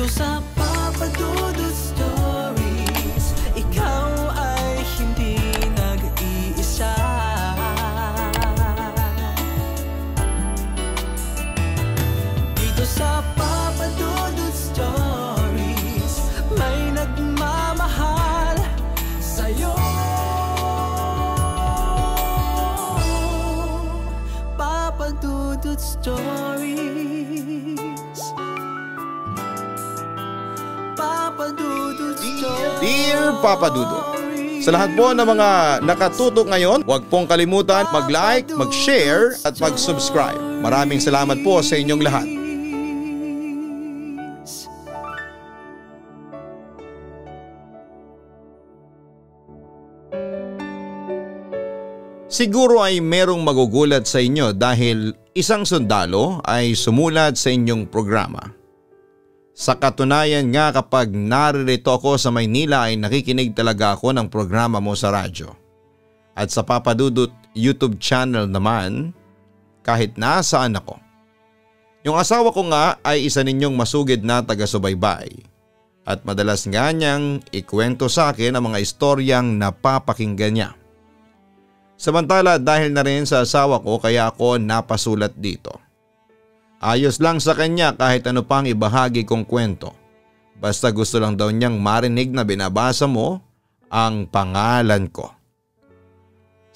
Dito sa Papa Dudut Stories, ikaw ay hindi nag-iisa. Dito sa Papa Dudut Stories, may nagmamahal sa'yo. Papa Dudut Stories, Papa Dudut Stories. Dear Papa Dudut, sa lahat po ng mga nakatutok ngayon, huwag pong kalimutan mag-like, mag-share at mag-subscribe. Maraming salamat po sa inyong lahat. Siguro ay merong magugulat sa inyo dahil isang sundalo ay sumulat sa inyong programa. Sa katunayan nga, kapag naririto ako sa Maynila ay nakikinig talaga ako ng programa mo sa radyo. At sa Papa Dudut YouTube channel naman, kahit nasaan ako. Yung asawa ko nga ay isa ninyong masugid na taga-subaybay. At madalas nga niyang ikwento sa akin ang mga istoryang napapakinggan niya. Samantala dahil na rin sa asawa ko kaya ako napasulat dito. Ayos lang sa kanya kahit ano pang ibahagi kong kwento. Basta gusto lang daw niyang marinig na binabasa mo ang pangalan ko.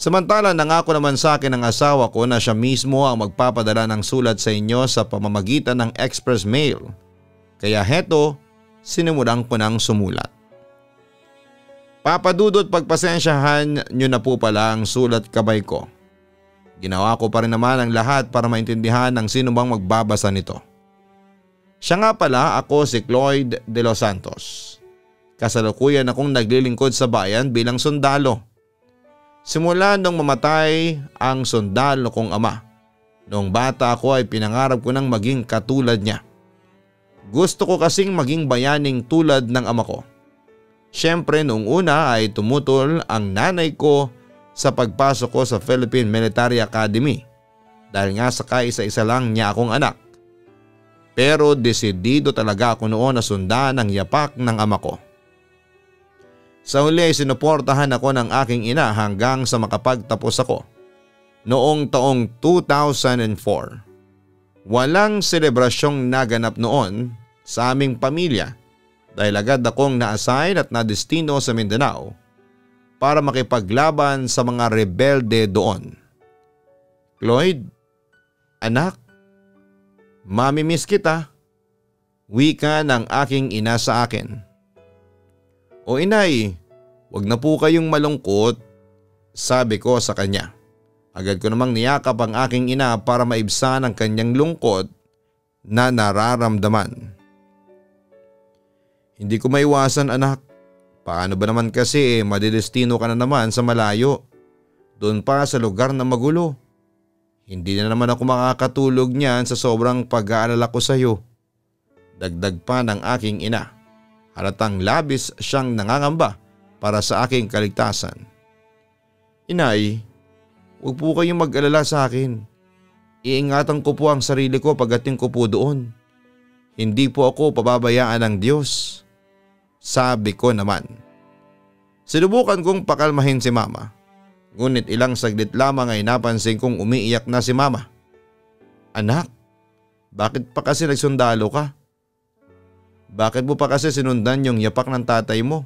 Samantala nangako naman sa akin ng asawa ko na siya mismo ang magpapadala ng sulat sa inyo sa pamamagitan ng express mail. Kaya heto, sinimulan ko ng sumulat. Papa Dudut, pagpasensyahan nyo na po pala ang sulat kabay ko. Ginawa ko pa rin naman ang lahat para maintindihan ng sino bang magbabasa nito. Siya nga pala, ako si Cloyd De Los Santos. Kasalukuyan akong naglilingkod sa bayan bilang sundalo. Simula nung mamatay ang sundalo kong ama. Noong bata ako ay pinangarap ko ng maging katulad niya. Gusto ko kasing maging bayaning tulad ng ama ko. Siyempre noong una ay tumutol ang nanay ko sa pagpasok ko sa Philippine Military Academy dahil nga sa kaisa-isa lang niya akong anak. Pero desidido talaga ako noon na sundan ang yapak ng ama ko. Sa huli ay sinuportahan ako ng aking ina hanggang sa makapagtapos ako noong taong 2004. Walang selebrasyong naganap noon sa aming pamilya dahil agad akong na-assign at na-destino sa Mindanao para makipaglaban sa mga rebelde doon. Cloyd, anak, mamimiss kita, wika ng aking ina sa akin. O inay, wag na po kayong malungkot, sabi ko sa kanya. Agad ko namang niyakap ang aking ina para maibsan ang kanyang lungkot na nararamdaman. Hindi ko maiwasan anak. Paano ba naman kasi madidestino ka na naman sa malayo. Doon pa sa lugar na magulo. Hindi na naman ako makakatulog niyan sa sobrang pag-aalala ko sa iyo. Dagdag pa ng aking ina. Halatang labis siyang nangangamba para sa aking kaligtasan. Inay, huwag po kayong mag-alala sa akin. Iingatan ko po ang sarili ko pagdating ko po doon. Hindi po ako pababayaan ng Diyos. Sabi ko naman. Sinubukan kong pakalmahin si mama. Ngunit ilang saglit lamang ay napansin kong umiiyak na si mama. Anak, bakit pa kasi nagsundalo ka? Bakit mo pa kasi sinundan yung yapak ng tatay mo?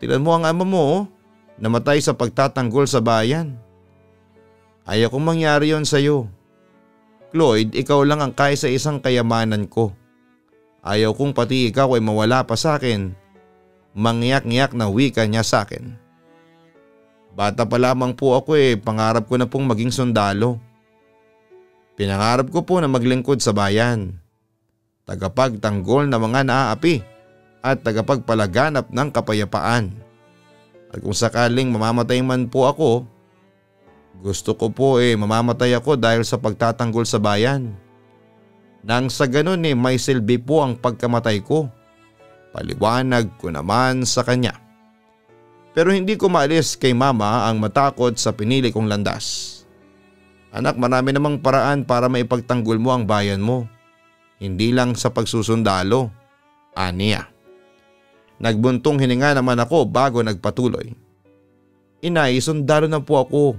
Tignan mo ang ama mo, namatay sa pagtatanggol sa bayan. Ayaw kong mangyari yon sa'yo. Cloyd, ikaw lang ang kaisa-isang kayamanan ko. Ayaw kong pati ikaw ay mawala pa sa akin. Mangyak-ngyak na wika niya sa akin. Bata pa lamang po ako pangarap ko na pong maging sundalo. Pinangarap ko po na maglingkod sa bayan. Tagapagtanggol ng mga naaapi at tagapagpalaganap ng kapayapaan. At kung sakaling mamamatay man po ako, gusto ko po mamamatay ako dahil sa pagtatanggol sa bayan. Nang sa ganun may silbi po ang pagkamatay ko. Paliwanag ko naman sa kanya. Pero hindi ko maalis kay mama ang matakot sa pinili kong landas. Anak, marami namang paraan para maipagtanggol mo ang bayan mo. Hindi lang sa pagsusundalo. Aniya. Nagbuntong hininga naman ako bago nagpatuloy. Inay, sundalo na po ako.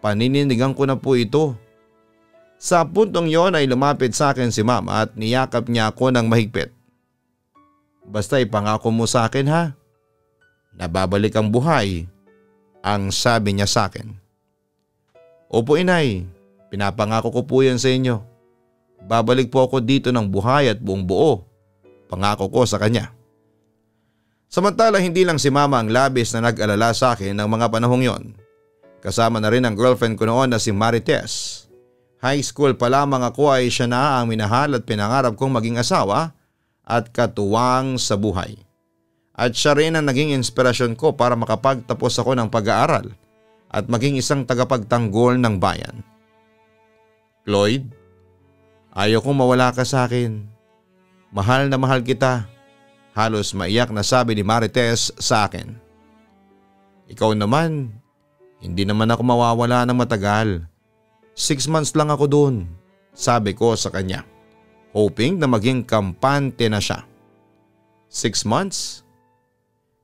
Panininigan ko na po ito. Sa puntong yon ay lumapit sa akin si mama at niyakap niya ako ng mahigpit. Basta ipangako mo sa akin ha. Nababalik ang buhay, ang sabi niya sa akin. Opo inay, pinapangako ko po yan sa inyo. Babalik po ako dito ng buhay at buong buo. Pangako ko sa kanya. Samantala hindi lang si mama ang labis na nag-alala sa akin ng mga panahong yon. Kasama na rin ang girlfriend ko noon na si Marites. High school pa lamang ako ay siya na ang minahal at pinangarap kong maging asawa at katuwang sa buhay. At siya rin ang naging inspirasyon ko para makapagtapos ako ng pag-aaral at maging isang tagapagtanggol ng bayan. Lloyd, ayaw kong mawala ka sa akin. Mahal na mahal kita. Halos maiyak na sabi ni Marites sa akin. Ikaw naman, hindi naman ako mawawala ng matagal. 6 months lang ako doon, sabi ko sa kanya. Hoping na maging kampante na siya. 6 months?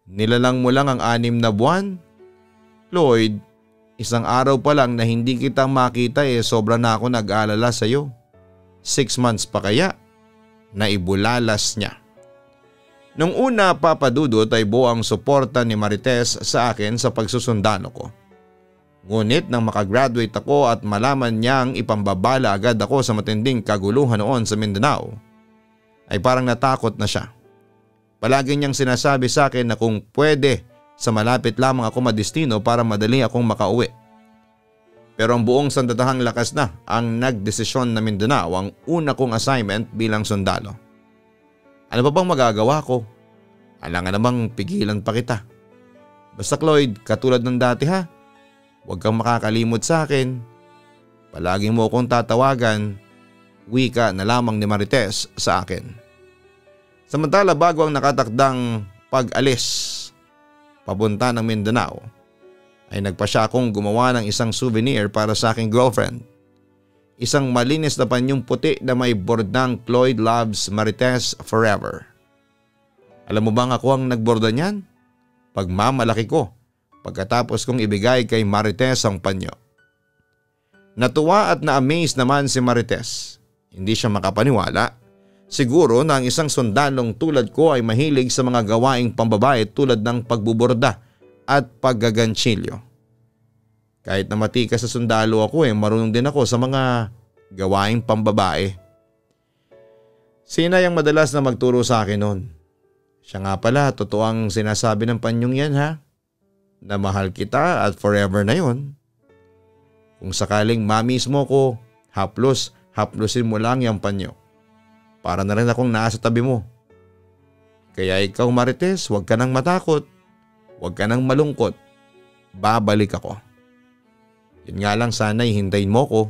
Nilalang mo lang ang 6 na buwan? Lloyd, isang araw pa lang na hindi kita makita sobra na ako nag-aalala sa iyo. 6 months pa kaya? Naibulalas niya. Nung una papadudot ay buo ang suporta ni Marites sa akin sa pagsusundalo ko. Ngunit nang makagraduate ako at malaman niyang ipambabala agad ako sa matinding kaguluhan noon sa Mindanao, ay parang natakot na siya. Palagi niyang sinasabi sa akin na kung pwede sa malapit lamang ako madestino para madali akong makauwi. Pero ang buong sandatahang lakas na ang nagdesisyon na Mindanao ang una kong assignment bilang sundalo. Ano pa bang magagawa ko? Alangan namang pigilan pa kita. Basta Lloyd, katulad ng dati ha. Huwag kang makakalimot sa akin. Palagi mo akong tatawagan. Wika na lamang ni Marites sa akin. Samantala bago ang nakatakdang pag-alis papunta ng Mindanao, ay nagpa siya akong gumawa ng isang souvenir para sa aking girlfriend. Isang malinis na panyong puti na may bordang Lloyd loves Marites forever. Alam mo bang ako ang nagborda niyan? Pagmamalaki ko pagkatapos kong ibigay kay Marites ang panyo. Natuwa at na-amaze naman si Marites. Hindi siya makapaniwala. Siguro na ang isang sundalong tulad ko ay mahilig sa mga gawaing pambabae tulad ng pagbuborda at paggaganchilyo. Kahit na matika sa sundalo ako marunong din ako sa mga gawaing pambabae. Sina yung madalas na magturo sa akin noon. Siya nga pala, totoo ang sinasabi ng panyong yan ha. Na mahal kita at forever na yon. Kung sakaling mamis mo ko, haplusin mo lang yung panyo. Para na rin akong nasa tabi mo. Kaya ikaw Marites, huwag ka nang matakot. Huwag ka nang malungkot. Babalik ako. Yun nga lang sana'y hintayin mo ko,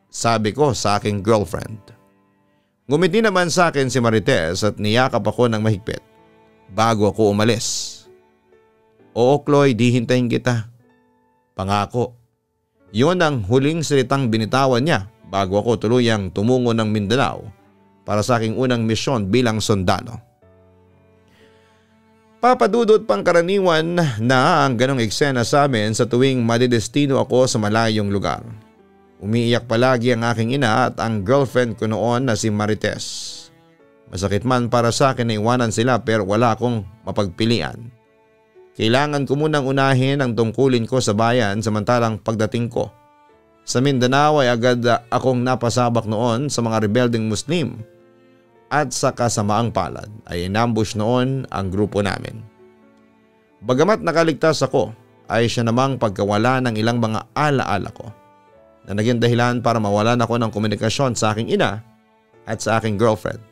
sabi ko sa aking girlfriend. Ngumiti naman sa akin si Marites at niyakap ako ng mahigpit bago ako umalis. Oo Lloyd, hihintayin kita. Pangako. Yun ang huling salitang binitawan niya bago ako tuluyang tumungo ng Mindanao para sa aking unang misyon bilang sundalo. Papadudot pangkaraniwan na ang ganong eksena sa amin sa tuwing madidestino ako sa malayong lugar. Umiiyak palagi ang aking ina at ang girlfriend ko noon na si Marites. Masakit man para sa akin na iwanan sila pero wala akong mapagpilian. Kailangan ko munang unahin ang tungkulin ko sa bayan samantalang pagdating ko sa Mindanao ay agad akong napasabak noon sa mga rebelding Muslim. At sa kasamaang palad ay inambush noon ang grupo namin. Bagamat nakaligtas ako ay siya namang pagkawala ng ilang mga alaala ko na naging dahilan para mawalan ako ng komunikasyon sa aking ina at sa aking girlfriend.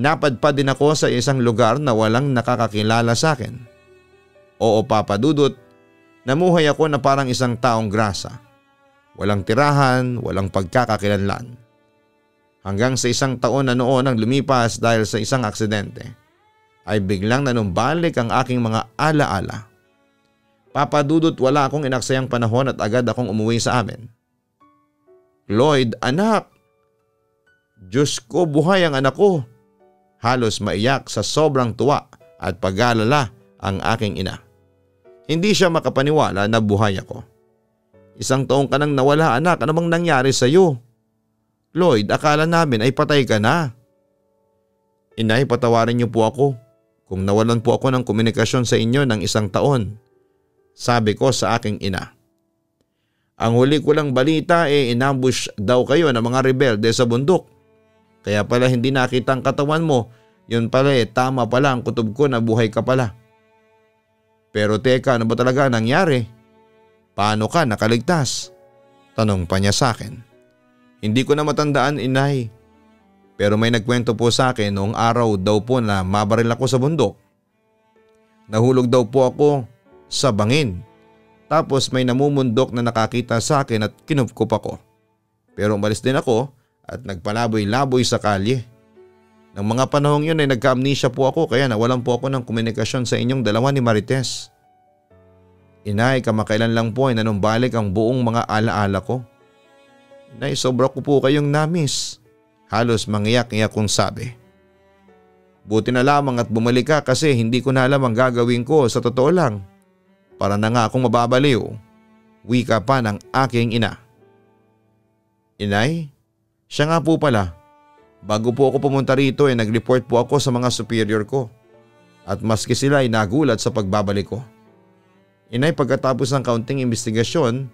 Napadpad din ako sa isang lugar na walang nakakakilala sa akin. Oo papadudot, namuhay ako na parang isang taong grasa. Walang tirahan, walang pagkakakilanlan. Hanggang sa isang taon na noon ang lumipas dahil sa isang aksidente, ay biglang nanumbalik ang aking mga alaala. Papadudot wala akong inaksayang panahon at agad akong umuwi sa amin. Lloyd, anak! Diyos ko, buhay ang anak ko! Halos maiyak sa sobrang tuwa at pag-alala ang aking ina. Hindi siya makapaniwala na buhay ako. "Isang taong ka nang nawala, anak, ano bang nangyari sa iyo?" "Lloyd, akala namin ay patay ka na." "Inay, patawarin niyo po ako kung nawalan po ako ng komunikasyon sa inyo ng 1 taon. Sabi ko sa aking ina. "Ang huli ko lang balita inambush daw kayo ng mga rebelde sa bundok. Kaya pala hindi nakita ang katawan mo. Yun pala tama pala ang kutob ko na buhay ka pala." "Pero teka, ano ba talaga nangyari? Paano ka nakaligtas?" Tanong pa niya sa akin. "Hindi ko na matandaan, inay. Pero may nagkwento po sa akin noong araw daw po na mabaril ako sa bundok. Nahulog daw po ako sa bangin. Tapos may namumundok na nakakita sa akin at kinupkup ako. Pero umalis din ako at nagpalaboy-laboy sa kalye. Nang mga panahong yun ay nagka-amnesia po ako kaya nawalan po ako ng komunikasyon sa inyong dalawa ni Marites. Inay, kamakailan lang po ay nanumbalik ang buong mga alaala ko. Inay, sobra ko po kayong namiss." Halos mangiyak-iyak kong sabi. "Buti na lamang at bumalik ka kasi hindi ko na alam ang gagawin ko, sa totoo lang. Para na nga akong mababaliw." Wika pa ng aking ina. "Inay, siya nga po pala. Bago po ako pumunta rito nag-report po ako sa mga superior ko. At maski sila ay nagulat sa pagbabalik ko. Inay, pagkatapos ng kaunting investigasyon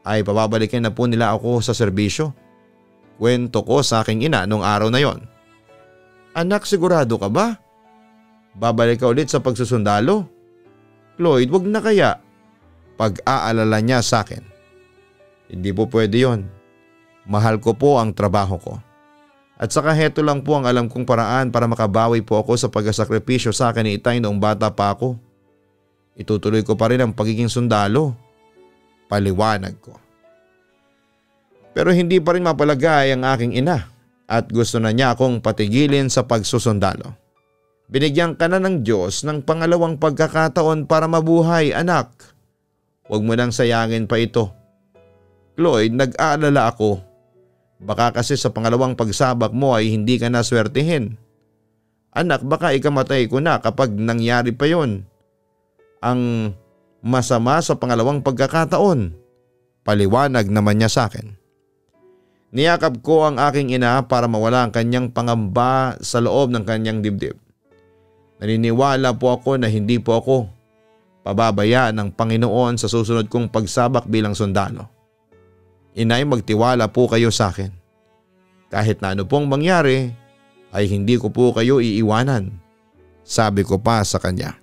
ay pababalikin na po nila ako sa serbisyo." Kwento ko sa aking ina nung araw na yon. "Anak, sigurado ka ba? Babalik ka ulit sa pagsusundalo?" "Lloyd, wag na kaya?" Pag-aalala niya sa akin. "Hindi po pwede yon. Mahal ko po ang trabaho ko. At saka heto lang po ang alam kong paraan para makabawi po ako sa pagkasakripisyo sa akin ni Itay noong bata pa ako. Itutuloy ko pa rin ang pagiging sundalo." Paliwanag ko. Pero hindi pa rin mapalagay ang aking ina at gusto na niya akong patigilin sa pagsusundalo. "Binigyan ka na ng Diyos ng pangalawang pagkakataon para mabuhay, anak. Huwag mo nang sayangin pa ito. Lloyd, nag-aalala ako. Baka kasi sa pangalawang pagsabak mo ay hindi ka naswertihin. Anak, baka ikamatay ko na kapag nangyari pa yon. Ang masama sa pangalawang pagkakataon." Paliwanag naman niya sa akin. Niyakap ko ang aking ina para mawala ang kanyang pangamba sa loob ng kanyang dibdib. Naniniwala po ako na hindi po ako pababayaan ng Panginoon sa susunod kong pagsabak bilang sundalo. Inay, magtiwala po kayo sa akin. Kahit na ano pong mangyari ay hindi ko po kayo iiwanan. Sabi ko pa sa kanya.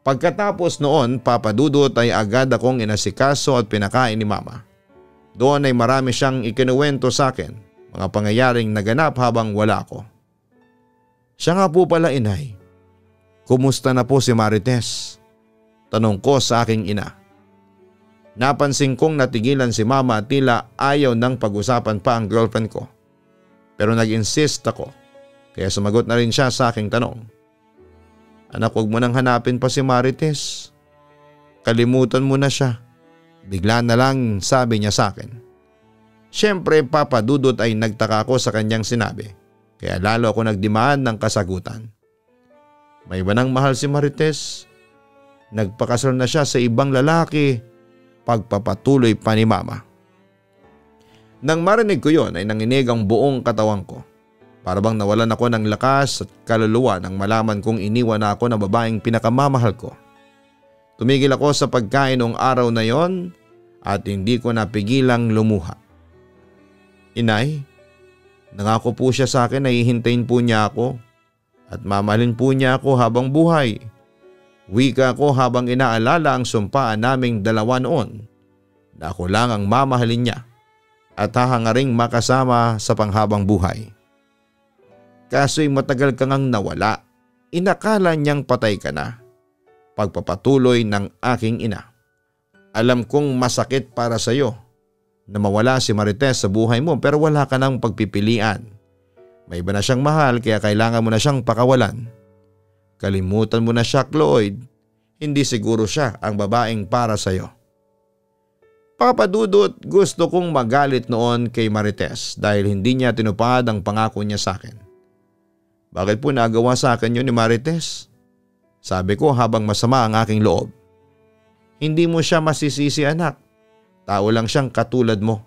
Pagkatapos noon, Papa Dudut, ay agad akong inasikaso at pinakain ni Mama. Doon ay marami siyang ikinuwento sa akin, mga pangyayaring naganap habang wala ako. "Siya nga po pala, inay. Kumusta na po si Marites?" Tanong ko sa aking ina. Napansin kong natigilan si Mama at tila ayaw nang pag-usapan pa ang girlfriend ko. Pero nag-insist ako, kaya sumagot na rin siya sa aking tanong. "Anak, huwag mo nang hanapin pa si Marites. Kalimutan mo na siya." Bigla na lang sabi niya sa akin. Siyempre, Papa Dudut, ay nagtaka ako sa kanyang sinabi, kaya lalo ako nagdemand ng kasagutan. "May iba nang mahal si Marites. Nagpakasal na siya sa ibang lalaki." Pagpapatuloy pa ni Mama. Nang marinig ko yon ay nanginig ang buong katawan ko. Para bang nawalan ako ng lakas at kaluluwa nang malaman kong iniwan na ako ng babaeng pinakamamahal ko. Tumigil ako sa pagkain noong araw na yon at hindi ko napigilang lumuha. "Inay, nangako po siya sa akin na hihintayin po niya ako at mamahalin po niya ako habang buhay." Wika ko habang inaalala ang sumpaan naming dalawa noon na ako lang ang mamahalin niya at hahangaring makasama sa panghabang buhay. "Kaso'y matagal kang nawala. Inakala niyang patay ka na." Pagpapatuloy ng aking ina. "Alam kong masakit para sa iyo na mawala si Marites sa buhay mo, pero wala ka nang pagpipilian. May iba na siyang mahal kaya kailangan mo na siyang pakawalan. Kalimutan mo na siya, Lloyd. Hindi siguro siya ang babaeng para sa iyo." Papa Dudut, gusto kong magalit noon kay Marites dahil hindi niya tinupad ang pangako niya sa akin. Bakit po nagawa sa akin yun ni Marites? Sabi ko habang masama ang aking loob. Hindi mo siya masisisi anak. Tao lang siyang katulad mo.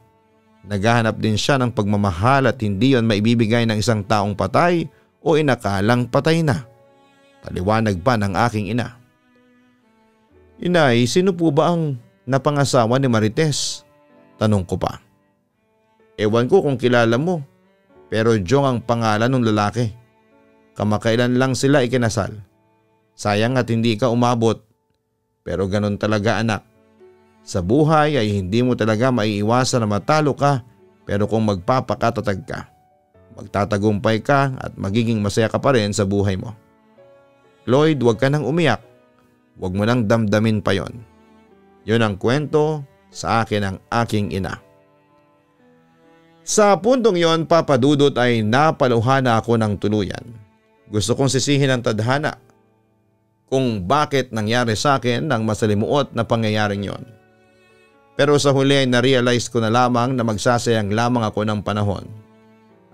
Naghahanap din siya ng pagmamahal at hindi yon maibibigay ng isang taong patay o inakalang patay na. Paliwanag pa ng aking ina. Inay, sino po ba ang napangasawa ni Marites? Tanong ko pa. Ewan ko kung kilala mo, pero Jong ang pangalan ng lalaki. Kamakailan lang sila ikinasal. Sayang at hindi ka umabot, pero ganun talaga anak. Sa buhay ay hindi mo talaga maiiwasan na matalo ka, pero kung magpapakatatag ka, magtatagumpay ka at magiging masaya ka pa rin sa buhay mo. Lloyd, huwag ka nang umiyak. Huwag mo nang damdamin pa yon. Yun ang kwento sa akin ng aking ina. Sa puntong yon, Papa Dudut, ay napaluhana ako ng tuluyan. Gusto kong sisihin ang tadhana kung bakit nangyari sa akin ang masalimuot na pangyayaring yon. Pero sa huli ay na-realize ko na lamang na magsasayang lamang ako ng panahon.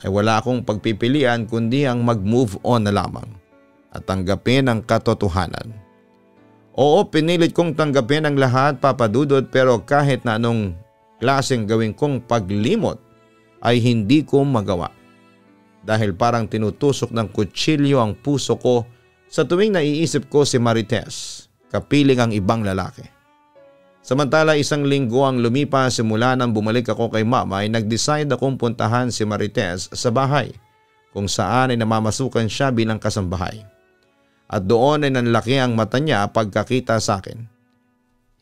Ay wala akong pagpipilian kundi ang mag-move on na lamang at tanggapin ang katotohanan. Oo, pinilit kong tanggapin ang lahat, Papa Dudut, pero kahit na anong klaseng gawin kong paglimot ay hindi ko magawa. Dahil parang tinutusok ng kutsilyo ang puso ko sa tuwing naiisip ko si Marites, kapiling ang ibang lalaki. Samantala 1 linggo ang lumipas simula nang bumalik ako kay mama ay nag-decide akong puntahan si Marites sa bahay kung saan ay namamasukan siya bilang kasambahay. At doon ay nanlaki ang mata niya pagkakita sa akin.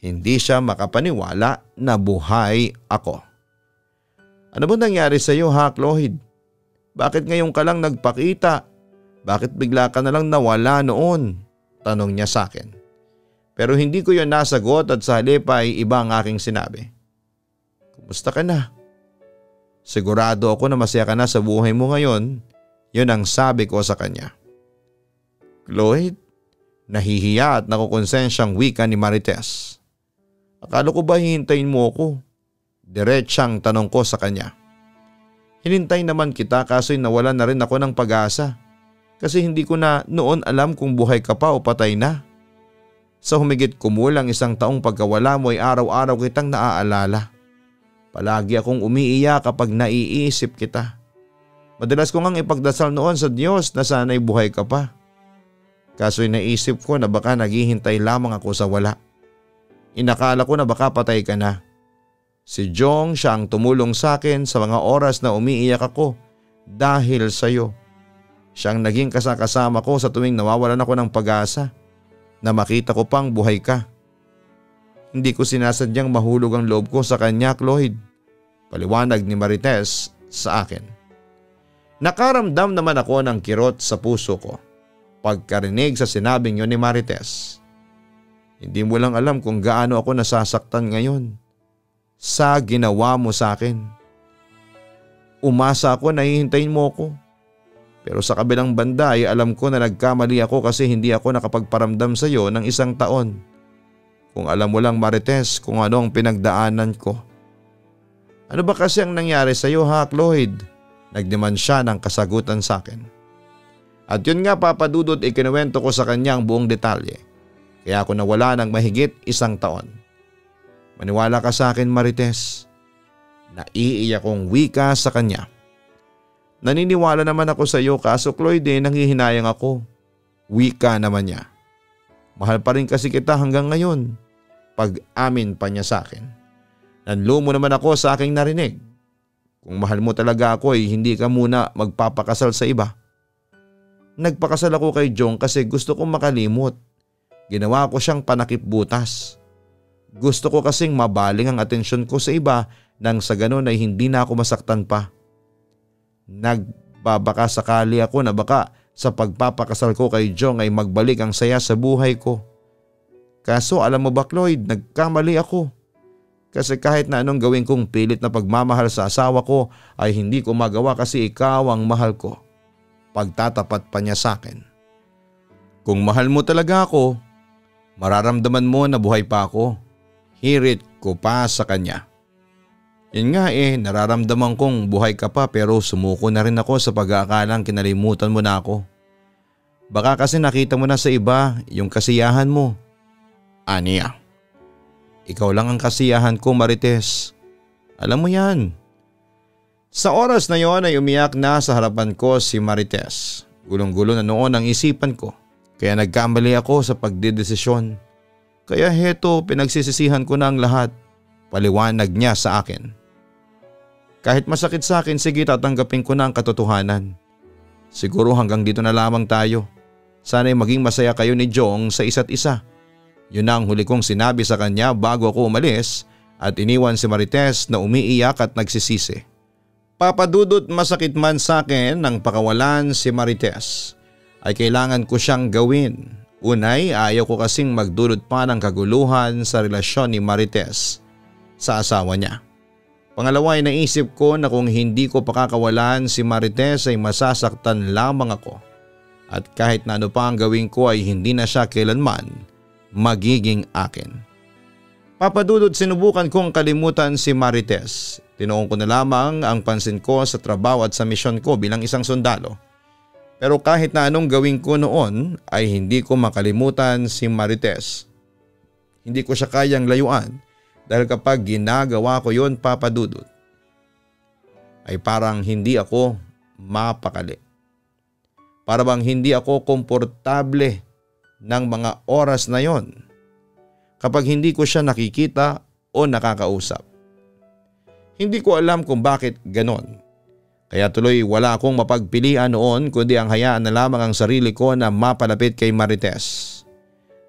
Hindi siya makapaniwala na buhay ako. Ano ba nangyari sa iyo, ha, Lloyd? Bakit ngayon ka lang nagpakita? Bakit bigla ka na lang nawala noon? Tanong niya sa akin. Pero hindi ko yun nasagot at sa halip ay iba ang aking sinabi. Kumusta ka na? Sigurado ako na masaya ka na sa buhay mo ngayon. Yun ang sabi ko sa kanya. Lloyd, nahihiya at nakukonsensyang wika ni Marites. Akala ko ba hihintayin mo ako? Diretsang tanong ko sa kanya. Hinintay naman kita kaso'y nawalan na rin ako ng pag-asa. Kasi hindi ko na noon alam kung buhay ka pa o patay na. Sa humigit kumulang 1 taong pagkawala mo ay araw-araw kitang naaalala. Palagi akong umiiyak kapag naiisip kita. Madalas ko ngang ipagdasal noon sa Diyos na sana'y buhay ka pa. Kaso'y naisip ko na baka naghihintay lamang ako sa wala. Inakala ko na baka patay ka na. Si Jong siya ang tumulong sa akin sa mga oras na umiiyak ako dahil sa iyo. Siyang naging kasama ko sa tuwing nawawalan ako ng pag-asa na makita ko pang buhay ka. Hindi ko sinasadyang mahulog ang loob ko sa kanya, Lloyd. Paliwanag ni Marites sa akin. Nakaramdam naman ako ng kirot sa puso ko pagkarinig sa sinabing yun ni Marites. Hindi mo lang alam kung gaano ako nasasaktan ngayon sa ginawa mo sa akin. Umasa ako na hihintayin mo ako. Pero sa kabilang banda ay alam ko na nagkamali ako kasi hindi ako nakapagparamdam sa iyo ng 1 taon. Kung alam mo lang, Marites, kung ano ang pinagdaanan ko. Ano ba kasi ang nangyari sa iyo, ha, Lloyd? Nagdemand siya ng kasagutan sa akin. At yun nga, Papa Dudut, ikinuwento ko sa kanya ang buong detalye. Kaya ako nawala ng mahigit 1 taon. Maniwala ka sa akin, Marites. Naiiyak kong wika sa kanya. Naniniwala naman ako sa iyo kaso Lloyd nanghihinayang ako. Wika naman niya. Mahal pa rin kasi kita hanggang ngayon. Pag-amin pa niya sa akin. Nanlumo naman ako sa aking narinig. Kung mahal mo talaga ako ay hindi ka muna magpapakasal sa iba. Nagpakasal ako kay Jong kasi gusto kong makalimot. Ginawa ko siyang panakip butas. Gusto ko kasing mabaling ang atensyon ko sa iba nang sa ganon ay hindi na ako masaktan pa. Nagbabaka sakali ako na baka sa pagpapakasal ko kay Jong ay magbalik ang saya sa buhay ko. Kaso alam mo ba, Lloyd, nagkamali ako. Kasi kahit na anong gawin kong pilit na pagmamahal sa asawa ko ay hindi ko magawa kasi ikaw ang mahal ko. Pagtatapat pa niya sa akin. Kung mahal mo talaga ako, mararamdaman mo na buhay pa ako. Hirit ko pa sa kanya. Yun nga nararamdaman kong buhay ka pa pero sumuko na rin ako sa pag-aakalang kinalimutan mo na ako. Baka kasi nakita mo na sa iba yung kasiyahan mo. Aniya. Ikaw lang ang kasiyahan ko, Marites. Alam mo yan. Sa oras na yon ay umiyak na sa harapan ko si Marites. Gulong-gulo na noon ang isipan ko. Kaya nagkamali ako sa pagdedesisyon. Kaya heto, pinagsisisihan ko na ang lahat. Paliwanag niya sa akin. Kahit masakit sa akin, sige, tatanggapin ko na ang katotohanan. Siguro hanggang dito na lamang tayo. Sana'y maging masaya kayo ni Jong sa isa't isa. Yun na ang huli kong sinabi sa kanya bago ako umalis at iniwan si Marites na umiiyak at nagsisisi. Papadudot, masakit man sa akin nang pakawalan si Marites, ay kailangan ko siyang gawin. Unay, ayaw ko kasing magdulot pa ng kaguluhan sa relasyon ni Marites sa asawa niya. Pangalawa ay naisip ko na kung hindi ko pakakawalan si Marites ay masasaktan lamang ako. At kahit na ano pa ang gawin ko ay hindi na siya kailanman magiging akin. Papadudot, sinubukan kong kalimutan si Marites. Tinuon ko na lamang ang pansin ko sa trabaho at sa misyon ko bilang isang sundalo. Pero kahit na anong gawin ko noon ay hindi ko makalimutan si Marites. Hindi ko siya kayang layuan dahil kapag ginagawa ko yon, Papadudot, ay parang hindi ako mapakali. Para bang hindi ako komportable ng mga oras na yon kapag hindi ko siya nakikita o nakakausap. Hindi ko alam kung bakit ganon. Kaya tuloy wala akong mapagpilian noon kundi ang hayaan na lamang ang sarili ko na mapalapit kay Marites.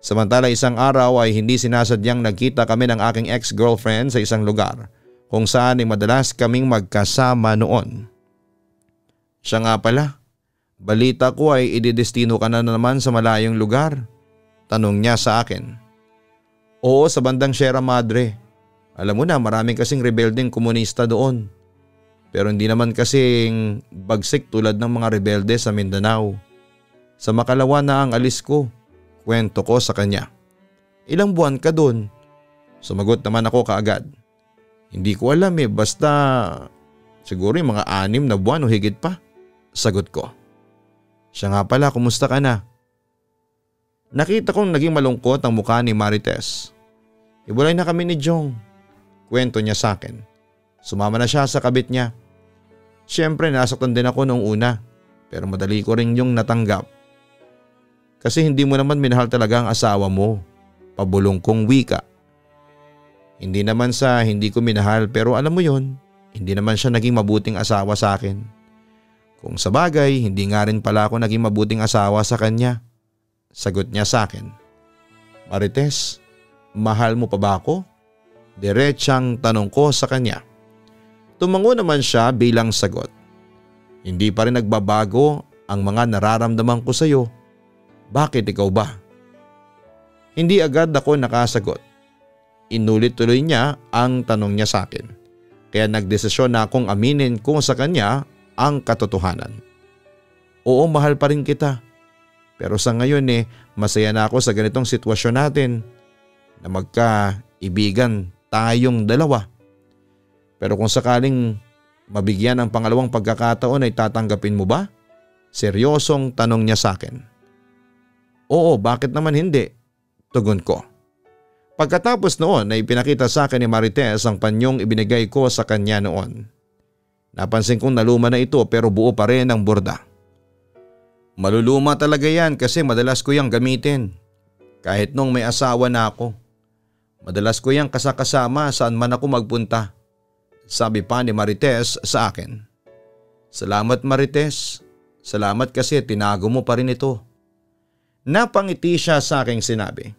Samantala isang araw ay hindi sinasadyang nagkita kami ng aking ex-girlfriend sa isang lugar kung saan ay madalas kaming magkasama noon. Siya nga pala, balita ko ay ididestino ka na naman sa malayong lugar. Tanong niya sa akin. Oo, sa bandang Sierra Madre. Alam mo na, maraming kasing rebeldeng komunista doon. Pero hindi naman kasing bagsik tulad ng mga rebelde sa Mindanao. Sa Makalawa na ang alis ko, kwento ko sa kanya. Ilang buwan ka doon? Sumagot naman ako kaagad. Hindi ko alam basta siguro yung mga 6 na buwan o higit pa. Sagot ko. Siya nga pala, kumusta ka na? Nakita kong naging malungkot ang mukha ni Marites. Iwalay na kami ni Jong. Kwento niya sa akin. Sumama na siya sa kabit niya. Siyempre nasaktan din ako noong una, pero madali ko rin yung natanggap. Kasi hindi mo naman minahal talaga ang asawa mo. Pabulong kong wika. Hindi naman sa hindi ko minahal, pero alam mo yon, hindi naman siya naging mabuting asawa sa akin. Kung sa bagay, hindi nga rin pala ako naging mabuting asawa sa kanya. Sagot niya sa akin. Marites, mahal mo pa ba ako? Diretsang tanong ko sa kanya. Tumango naman siya bilang sagot. Hindi pa rin nagbabago ang mga nararamdaman ko sa iyo. Bakit ikaw ba? Hindi agad ako nakasagot. Inulit tuloy niya ang tanong niya sa akin. Kaya nagdesisyon na akong aminin ko sa kanya ang katotohanan. Oo, mahal pa rin kita. Pero sa ngayon masaya na ako sa ganitong sitwasyon natin na magkaibigan tayong dalawa. Pero kung sakaling mabigyan ng pangalawang pagkakataon ay tatanggapin mo ba? Seryosong tanong niya sa akin. Oo, bakit naman hindi? Tugon ko. Pagkatapos noon ay pinakita sa akin ni Marites ang panyong ibinigay ko sa kanya noon. Napansin kong naluma na ito pero buo pa rin ang borda. Maluluma talaga yan kasi madalas ko yang gamitin. Kahit nung may asawa na ako. Madalas ko yang kasakasama saan man ako magpunta. Sabi pa ni Marites sa akin. Salamat Marites. Salamat kasi tinago mo pa rin ito. Napangiti siya sa aking sinabi.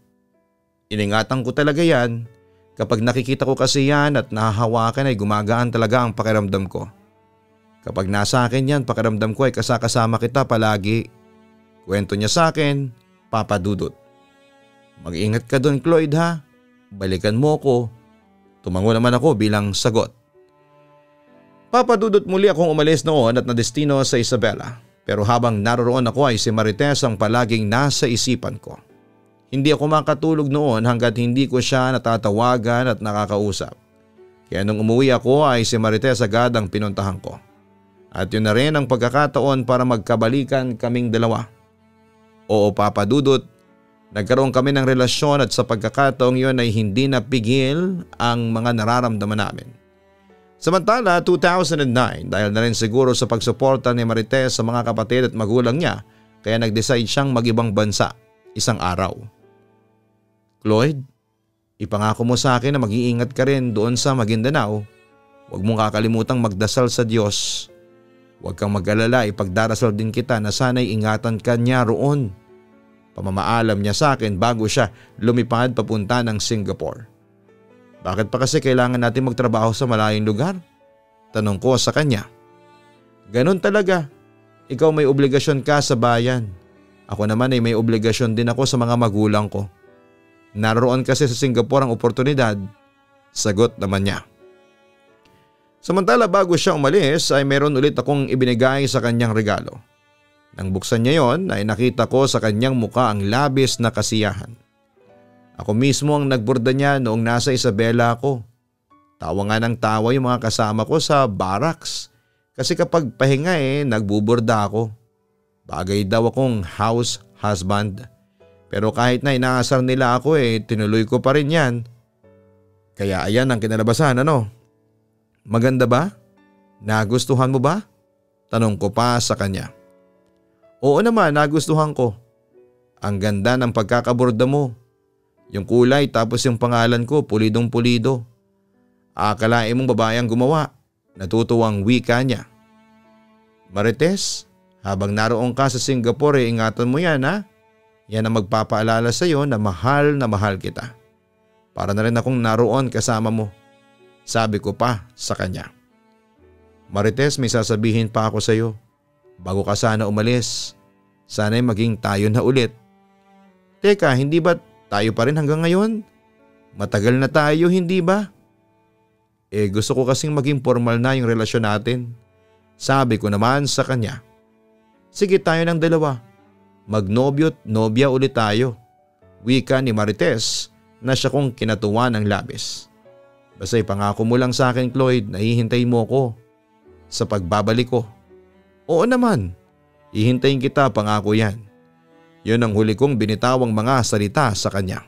Iningatan ko talaga yan. Kapag nakikita ko kasi yan at nahahawakan ay gumagaan talaga ang pakiramdam ko. Kapag nasa akin yan, pakiramdam ko ay kasakasama kita palagi. Kwento niya sa akin, Papadudot. Mag-ingat ka doon, Cloyd ha. Balikan mo ko. Tumango naman ako bilang sagot. Papadudot, muli akong umalis noon at nadestino sa Isabela. Pero habang naroroon ako ay si Marites ang palaging nasa isipan ko. Hindi ako makatulog noon hanggat hindi ko siya natatawagan at nakakausap. Kaya nung umuwi ako ay si Marites agad ang pinuntahan ko. At yun na rin ang pagkakataon para magkabalikan kaming dalawa. Oo Papa Dudut, nagkaroon kami ng relasyon at sa pagkakataong yun ay hindi napigil ang mga nararamdaman namin. Samantala 2009 dahil na rin siguro sa pagsuporta ni Marites sa mga kapatid at magulang niya kaya nag-decide siyang mag-ibang bansa isang araw. Cloyd, ipangako mo sa akin na mag-iingat ka rin doon sa Maguindanao. Huwag mong kakalimutang magdasal sa Diyos. Huwag kang mag-alala, ipagdarasal din kita na sana'y ingatan ka niya roon. Pamamaalam niya sa akin bago siya lumipad papunta ng Singapore. Bakit pa kasi kailangan natin magtrabaho sa malayong lugar? Tanong ko sa kanya. Ganon talaga. Ikaw may obligasyon ka sa bayan. Ako naman ay may obligasyon din ako sa mga magulang ko. Naroon kasi sa Singapore ang oportunidad. Sagot naman niya. Samantala bago siya umalis ay meron ulit akong ibinigay sa kanyang regalo. Nang buksan niya yon ay nakita ko sa kanyang muka ang labis na kasiyahan. Ako mismo ang nagborda niya noong nasa Isabela ako. Tawa nga ng tawa yung mga kasama ko sa barracks. Kasi kapag pahinga nagbuborda ako. Bagay daw akong house husband. Pero kahit na inaasar nila ako tinuloy ko pa rin yan. Kaya ayan ang kinalabasan ano. Maganda ba? Nagustuhan mo ba? Tanong ko pa sa kanya. Oo naman, nagustuhan ko. Ang ganda ng pagkakaborda mo. Yung kulay tapos yung pangalan ko pulidong pulido. Akalain mong babae ang gumawa. Natutuwang wika niya. Marites, habang naroon ka sa Singapore ingatan mo yan ha. Yan ang magpapaalala sa iyo na mahal kita. Para na rin akong naroon kasama mo. Sabi ko pa sa kanya. Marites, may sasabihin pa ako sa iyo. Bago ka sana umalis, sana'y maging tayo na ulit. Teka, hindi ba tayo pa rin hanggang ngayon? Matagal na tayo, hindi ba? Gusto ko kasing maging formal na yung relasyon natin. Sabi ko naman sa kanya. Sige tayo ng dalawa. Magnobyo't nobya ulit tayo. Wika ni Marites na siya kong kinatuwa ng labis. Basta ipangako mo lang sa akin Cloyd na hihintayin mo ko sa pagbabalik ko. Oo naman, hihintayin kita pangako yan. Yun ang huli kong binitawang mga salita sa kanya.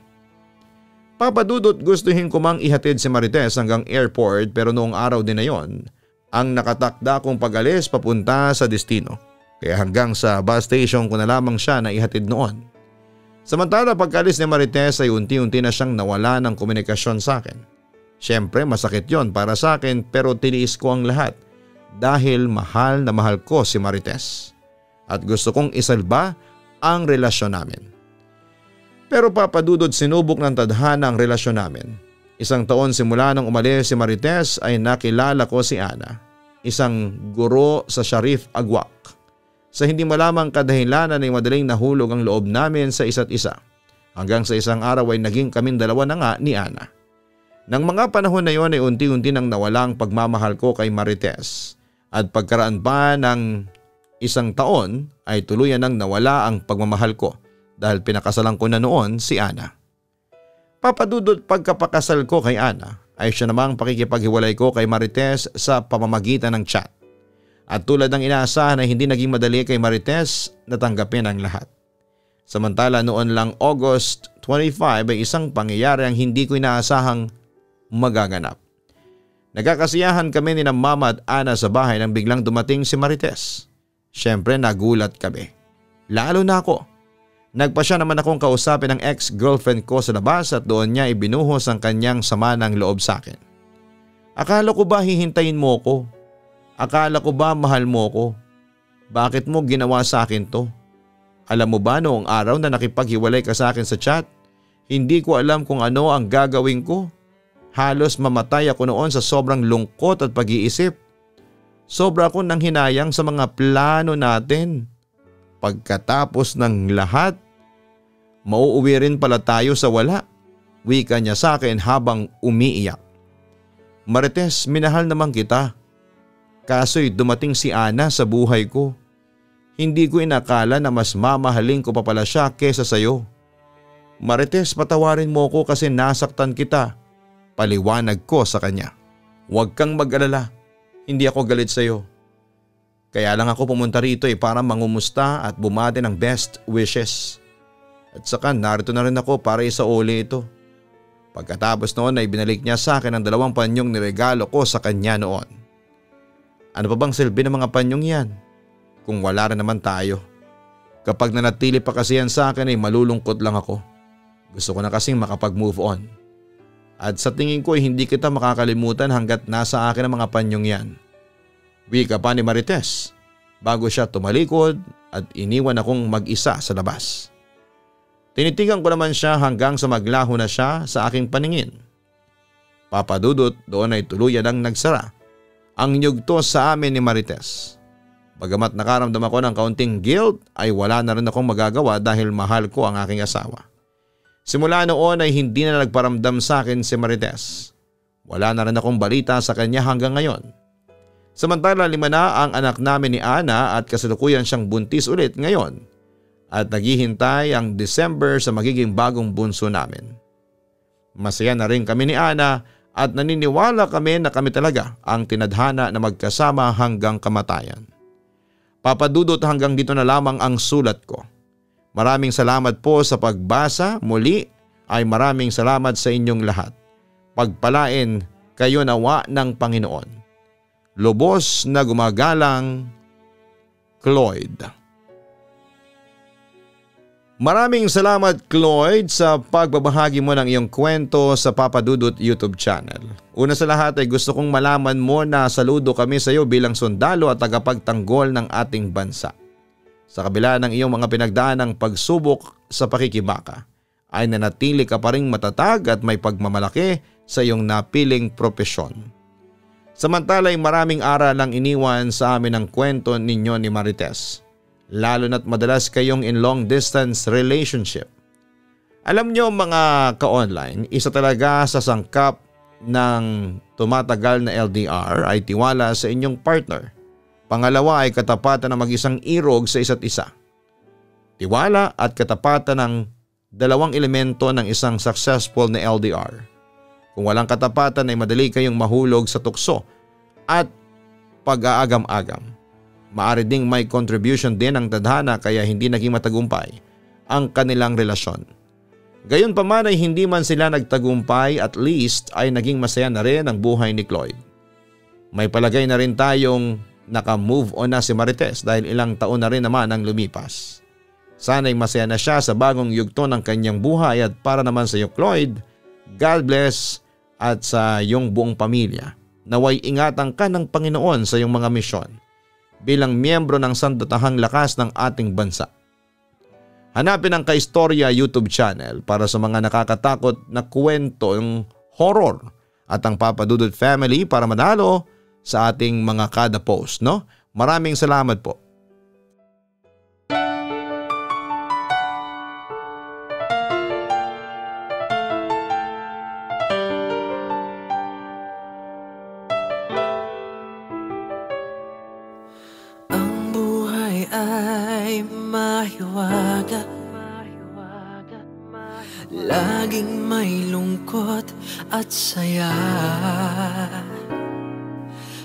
Papa Dudut, gustuhin ko mang ihatid si Marites hanggang airport pero noong araw din na yon, ang nakatakda kong pag-alis papunta sa destino. Kaya hanggang sa bus station ko na lamang siya na ihatid noon. Samantala pagkalis ni Marites ay unti-unti na siyang nawala ng komunikasyon sa akin. Siyempre masakit yon para sa akin pero tiniis ko ang lahat dahil mahal na mahal ko si Marites. At gusto kong isalba ang relasyon namin. Pero Papa Dudut, sinubok ng tadhana ang relasyon namin. Isang taon simula nang umalis si Marites ay nakilala ko si Ana, isang guro sa Sharif Agwak. Sa hindi malamang kadahilanan ay madaling nahulog ang loob namin sa isa't isa. Hanggang sa isang araw ay naging kaming dalawa na nga ni Ana. Nang mga panahon na yon ay unti-unti nang nawala ang pagmamahal ko kay Marites. At pagkaraan pa ng isang taon ay tuluyan nang nawala ang pagmamahal ko dahil pinakasalan ko na noon si Ana. Papa Dudut, pagkapakasal ko kay Ana ay siya namang pakikipaghiwalay ko kay Marites sa pamamagitan ng chat. At tulad ng inaasahan ay hindi naging madali kay Marites natanggapin ang lahat. Samantala noon lang August 25 ay isang pangyayari ang hindi ko inaasahang magaganap. Nagkakasiyahan kami ni Mama at Ana sa bahay nang biglang dumating si Marites. Siyempre nagulat kami. Lalo na ako. Nagpasya naman akong kausapin ang ex-girlfriend ko sa labas at doon niya ibinuhos ang kanyang sama ng loob sa akin. Akala ko ba hihintayin mo ko? Akala ko ba mahal mo ko? Bakit mo ginawa sa akin to? Alam mo ba noong araw na nakipaghiwalay ka sa akin sa chat, hindi ko alam kung ano ang gagawin ko. Halos mamatay ako noon sa sobrang lungkot at pag-iisip. Sobra akong nanghinayang sa mga plano natin. Pagkatapos ng lahat, mauuwi rin pala tayo sa wala. Wika niya sa akin habang umiiyak. Marites, minahal naman kita. Kaso'y dumating si Ana sa buhay ko. Hindi ko inakala na mas mamahalin ko pa pala siya kesa sayo. Marites, patawarin mo ko kasi nasaktan kita. Paliwanag ko sa kanya. Huwag kang mag-alala. Hindi ako galit sayo. Kaya lang ako pumunta rito para mangumusta at bumati ng best wishes. At saka narito na rin ako para isauli ito. Pagkatapos noon ay binalik niya sa akin ang 2 panyong niregalo ko sa kanya noon. Ano pa bang silbi ng mga panyong yan? Kung wala rin naman tayo. Kapag nanatili pa kasi yan sa akin ay malulungkot lang ako. Gusto ko na kasing makapag-move on. At sa tingin ko ay hindi kita makakalimutan hanggat nasa akin ang mga panyong yan. Wika pa ni Marites bago siya tumalikod at iniwan akong mag-isa sa labas. Tinitigan ko naman siya hanggang sa maglaho na siya sa aking paningin. Papa Dudut, doon ay tuluyan ang nagsara ang yugto sa amin ni Marites. Bagamat nakaramdam ako ng kaunting guilt ay wala na rin akong magagawa dahil mahal ko ang aking asawa. Simula noon ay hindi na nagparamdam sa akin si Marites. Wala na rin akong balita sa kanya hanggang ngayon. Samantala 5 na ang anak namin ni Ana at kasalukuyan siyang buntis ulit ngayon at naghihintay ang December sa magiging bagong bunso namin. Masaya na rin kami ni Ana at naniniwala kami na kami talaga ang tinadhana na magkasama hanggang kamatayan. Papa Dudut, hanggang dito na lamang ang sulat ko. Maraming salamat po sa pagbasa. Muli ay maraming salamat sa inyong lahat. Pagpalain kayo nawa ng Panginoon. Lubos na gumagalang, Cloyd. Maraming salamat, Cloyd, sa pagbabahagi mo ng iyong kwento sa Papa Dudut YouTube channel. Una sa lahat ay gusto kong malaman mo na saludo kami sa iyo bilang sundalo at tagapagtanggol ng ating bansa. Sa kabila ng iyong mga pinagdaanang pagsubok sa pakikibaka, ay nanatili ka pa ring matatag at may pagmamalaki sa iyong napiling propesyon. Samantala ay maraming aral ang iniwan sa amin ang kwento ninyo ni Marites. Lalo na't madalas kayong in long distance relationship. Alam nyo mga ka-online, isa talaga sa sangkap ng tumatagal na LDR ay tiwala sa inyong partner. Pangalawa ay katapatan ng mag-isang irog sa isa't isa. Tiwala at katapatan ng 2 elemento ng isang successful na LDR. Kung walang katapatan ay madali kayong mahulog sa tukso at pag-aagam-agam. Maaari ding may contribution din ang tadhana kaya hindi naging matagumpay ang kanilang relasyon. Gayunpaman ay hindi man sila nagtagumpay, at least ay naging masaya na rin ang buhay ni Cloyd. May palagay na rin tayong naka-move on na si Marites dahil ilang taon na rin naman ang lumipas. Sana'y masaya na siya sa bagong yugto ng kanyang buhay at para naman sa iyo Cloyd, God bless at sa iyong buong pamilya. Naway ingatan ka ng Panginoon sa iyong mga misyon bilang miyembro ng sandatahang lakas ng ating bansa. Hanapin ang Kaistorya YouTube channel para sa mga nakakatakot na kwentong horror at ang Papa Dudut Family para manalo sa ating mga kada post, no? Maraming salamat po. Mahiwaga, laging may lungkot at saya.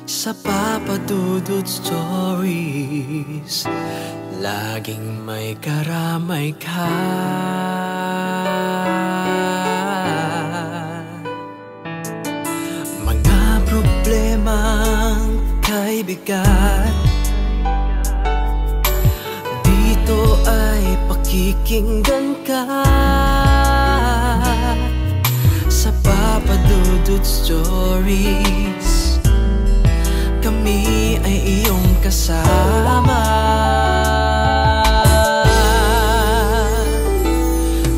Sa Papa Dudut Stories, laging may karamay ka. Mga problemang kay bigat, ay pakikinggan ka. Sa Papa Dudut Stories, kami ay iyong kasama.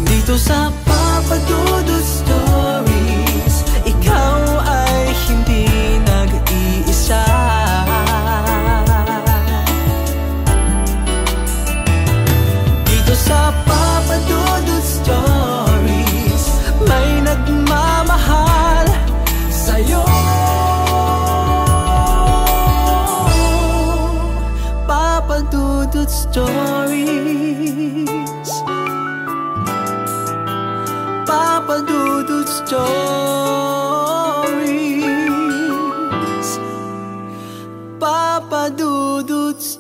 Dito sa Papa Dudut Stories, ikaw ay hindi nag-iisa. Sa Papa Dudut Stories, may nagmamahal sa'yo. Papa Dudut Stories, Papa Dudut Stories, Papa Dudut Stories.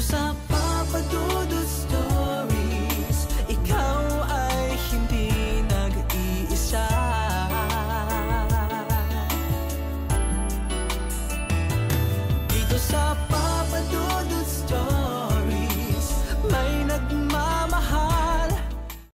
sa